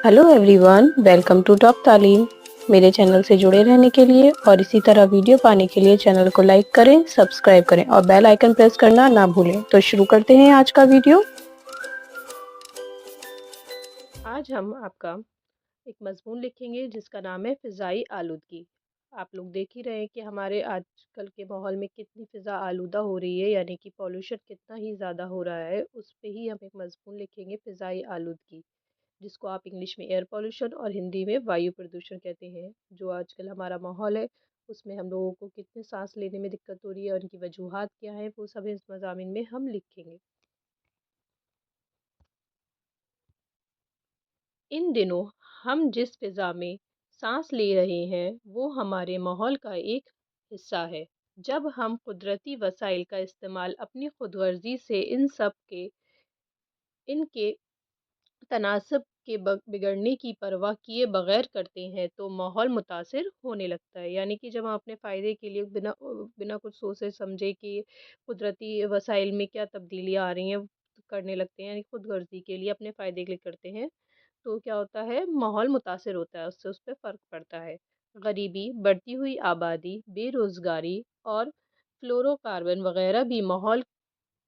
Hello everyone, welcome to top Taleem. मेरे channel से जुड़े रहने के लिए और इसी तरह वीडियो पाने के लिए चैनल को लाइक करें, सब्सक्राइब करें और बेल आइकन प्रेस करना ना भूलें। तो शुरू करते हैं आज का वीडियो। आज हम आपका एक मजमून लिखेंगे जिसका नाम है फ़िज़ाई आलूदगी। आप लोग देख ही रहे हैं कि हमारे आजकल के माहौल में कितनी फ़िज़ा आलूदा हो रही है, यानी कि पॉल्यूशन कितना ही ज़्यादा हो रहा है। उस पे ही हम एक मजमून लिखेंगे, फ़िज़ाई आलूदगी, जिसको आप इंग्लिश में एयर पोल्यूशन और हिंदी में वायु प्रदूषण कहते हैं। जो आजकल हमारा माहौल है उसमें हम लोगों को कितने सांस लेने में दिक्कत हो रही है और उनकी वजूहात क्या है, वो सब इस मज़ामीन में हम लिखेंगे। इन दिनों हम जिस फिज़ा में सांस ले रहे हैं वो हमारे माहौल का एक हिस्सा है। जब हम कुदरती वसाइल का इस्तेमाल अपनी खुदगर्जी से इनके तनासब के बिगड़ने की परवाह किए बगैर करते हैं तो माहौल मुतासिर होने लगता है। यानी कि जब हम अपने फ़ायदे के लिए बिना बिना कुछ सोचे समझे कि कुदरती वसाइल में क्या तब्दीलियाँ आ रही हैं करने लगते हैं, यानी खुद गर्जी के लिए अपने फ़ायदे के लिए करते हैं, तो क्या होता है, माहौल मुतासिर होता है, उससे उस पर फ़र्क पड़ता है। गरीबी, बढ़ती हुई आबादी, बेरोज़गारी और फ्लोरोकार्बन वगैरह भी माहौल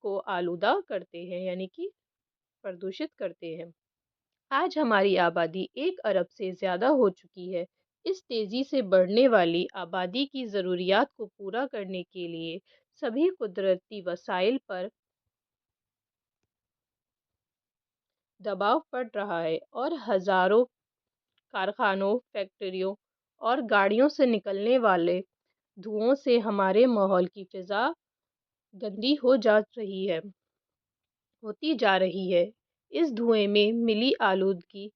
को आलूदा करते हैं, यानी कि प्रदूषित करते हैं। आज हमारी आबादी 1 अरब से ज़्यादा हो चुकी है। इस तेज़ी से बढ़ने वाली आबादी की ज़रूरियात को पूरा करने के लिए सभी कुदरती वसाइल पर दबाव पड़ रहा है और हज़ारों कारखानों, फैक्ट्रियों और गाड़ियों से निकलने वाले धुओं से हमारे माहौल की फ़िज़ा गंदी होती जा रही है। इस धुएं में मिली आलूदगी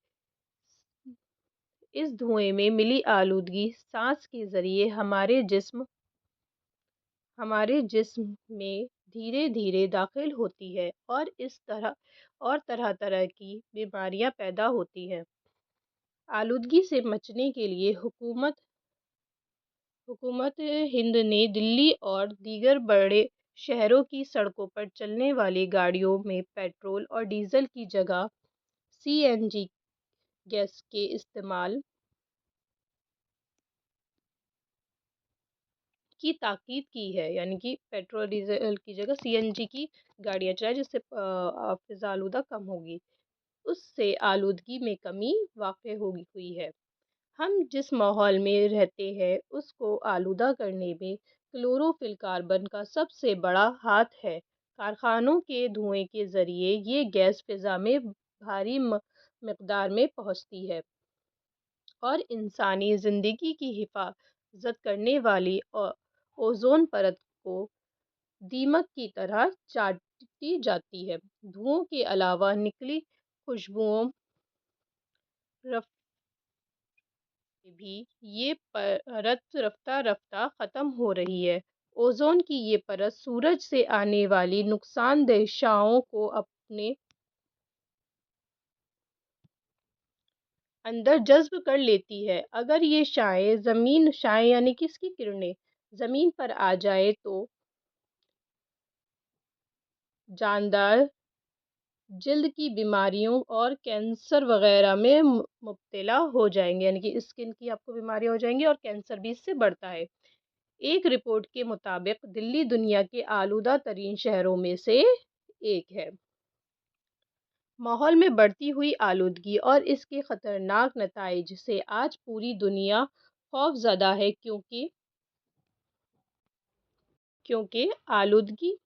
इस धुएं में मिली आलूदगी सांस के ज़रिए हमारे जिस्म में धीरे धीरे दाखिल होती है और तरह तरह की बीमारियां पैदा होती हैं। आलूदगी से बचने के लिए हुकूमत हिंद ने दिल्ली और दीगर बड़े शहरों की सड़कों पर चलने वाली गाड़ियों में पेट्रोल और डीजल की जगह सीएनजी गैस के इस्तेमाल की ताकीद की है, यानी कि पेट्रोल डीजल की जगह सीएनजी की गाड़ियां चलाएं, जिससे फिजा आलूदा कम होगी। उससे आलूदगी में कमी वाक़ई हुई है। हम जिस माहौल में रहते हैं उसको आलूदा करने में क्लोरोफिलकार्बन का सबसे बड़ा हाथ है। कारखानों के धुएं के ज़रिए ये गैस फिज़ा में भारी मकदार में पहुंचती है और इंसानी ज़िंदगी की हिफाजत करने वाली ओजोन परत को दीमक की तरह चाटती जाती है। धुओं के अलावा निकली खुशबुओं भी ये परत रफ्ता रफ्ता ख़त्म हो रही है। ओजोन की ये परत सूरज से आने वाली नुकसानदेह शाओं को अपने अंदर जज्ब कर लेती है। अगर ये शाएं यानी कि इसकी किरणें ज़मीन पर आ जाए तो जानदार जल्द की बीमारियों और कैंसर वगैरह में मुब्तला हो जाएंगे, यानी कि स्किन की आपको बीमारियां हो जाएंगी और कैंसर भी इससे बढ़ता है। एक रिपोर्ट के मुताबिक दिल्ली दुनिया के आलूदा तरीन शहरों में से एक है। माहौल में बढ़ती हुई आलूदगी और इसके खतरनाक नताइज से आज पूरी दुनिया खौफजदा है, क्योंकि आलूदगी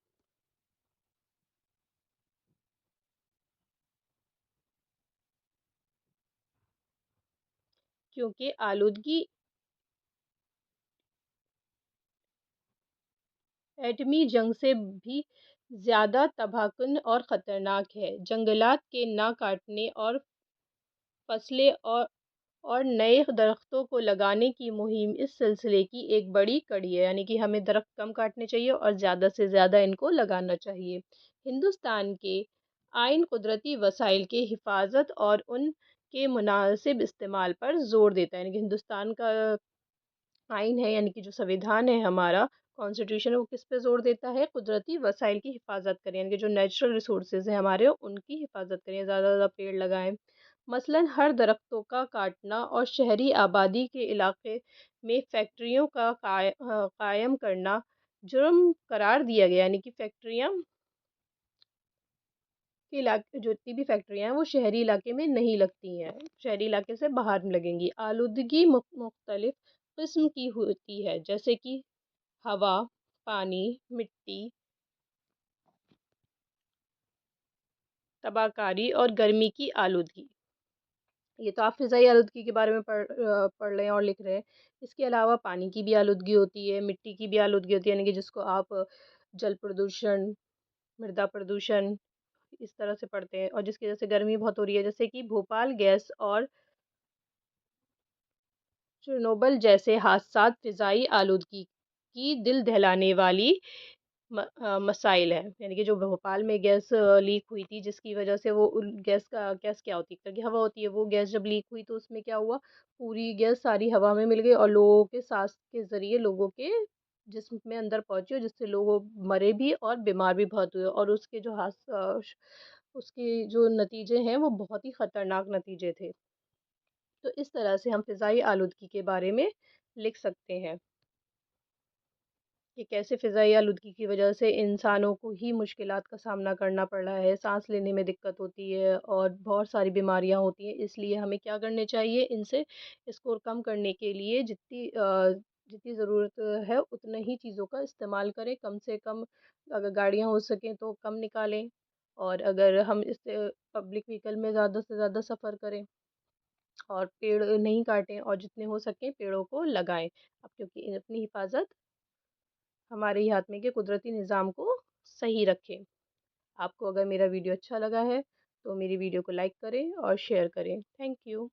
क्योंकि आलूदगी एटमी जंग से भी ज़्यादा तबाहकुन और ख़तरनाक है। जंगलात के ना काटने और फसलें और नए दरख्तों को लगाने की मुहिम इस सिलसिले की एक बड़ी कड़ी है, यानी कि हमें दरख्त कम काटने चाहिए और ज़्यादा से ज़्यादा इनको लगाना चाहिए। हिंदुस्तान के आइन कुदरती वसाइल के हिफाजत और उनके मुनासिब इस्तेमाल पर ज़ोर देता है, यानी कि हिंदुस्तान का आइन है, यानी कि जो संविधान है हमारा कॉन्स्टिट्यूशन है, वो किस पे जोर देता है, कुदरती वसाइल की हिफाजत करें, यानी कि जो नेचुरल रिसोर्सेज हैं हमारे उनकी हिफाजत करें, ज़्यादा से ज़्यादा पेड़ लगाएं, مثلاً ہر درختوں کا کاٹنا اور شہری آبادی کے علاقے میں فیکٹریوں کا قائم کرنا جرم قرار دیا گیا، یعنی کہ فیکٹریاں کے علاقے، جو جتنی بھی فیکٹریاں ہیں وہ شہری علاقے میں نہیں لگتی ہیں، شہری علاقے سے باہر لگیں گی۔ آلودگی مختلف قسم کی ہوتی ہے، جیسے کہ ہوا، پانی، مٹی، تباہ کاری اور گرمی کی آلودگی۔ یہ تو آپ فضائی آلودگی کے بارے میں پڑھ رہے ہیں اور لکھ رہے ہیں۔ اس کے علاوہ پانی کی بھی آلودگی ہوتی ہے، مٹی کی بھی آلودگی ہوتی ہے، یعنی کہ جس کو آپ جل پردوشن، مردا پردوشن اس طرح سے پڑھتے ہیں، اور جس کی وجہ سے گرمی بہت ہو رہی ہے، جیسے کہ بھوپال گیس اور چرنوبل جیسے حادثات فضائی آلودگی کی دل دہلانے والی مسائل ہیں۔ یعنی کہ جو بھوپال میں گیس لیک ہوئی تھی، جس کی وجہ سے وہ گیس کیا ہوتی ہے کہ ہوا ہوتی ہے، وہ گیس جب لیک ہوئی تو اس میں کیا ہوا، پوری گیس ساری ہوا میں مل گئی اور لوگوں کے سانس کے ذریعے لوگوں کے جسم میں اندر پہنچی، اور جس سے لوگ مرے بھی اور بیمار بھی بہت ہوئے، اور اس کے جو نتیجے ہیں وہ بہت ہی خطرناک نتیجے تھے۔ تو اس طرح سے ہم فضائی آلودگی کے بارے میں لکھ سکتے ہیں کہ کیسے فضائی آلودگی کی وجہ سے انسانوں کو ہی مشکلات کا سامنا کرنا پڑ رہا ہے، سانس لینے میں دقت ہوتی ہے اور بہت ساری بیماریاں ہوتی ہیں۔ اس لیے ہمیں کیا کرنے چاہیے، اس کو کم کرنے کے لیے جتنی ضرورت ہے اتنے ہی چیزوں کا استعمال کریں، کم سے کم اگر گاڑیاں ہو سکیں تو کم نکالیں، اور اگر ہم اس سے پبلک وہیکل میں زیادہ سے زیادہ سفر کریں، اور پیڑ نہیں کاٹیں، اور جتنے ہو سکیں پیڑوں کو لگائیں۔ اب کیونکہ اپنی حفاظت ہمارے ہی ہاتھ میں کہ قدرتی نظام کو صحیح رکھیں۔ آپ کو اگر میرا ویڈیو اچھا لگا ہے تو میری ویڈیو کو لائک کریں اور شیئر کریں۔ Thank you.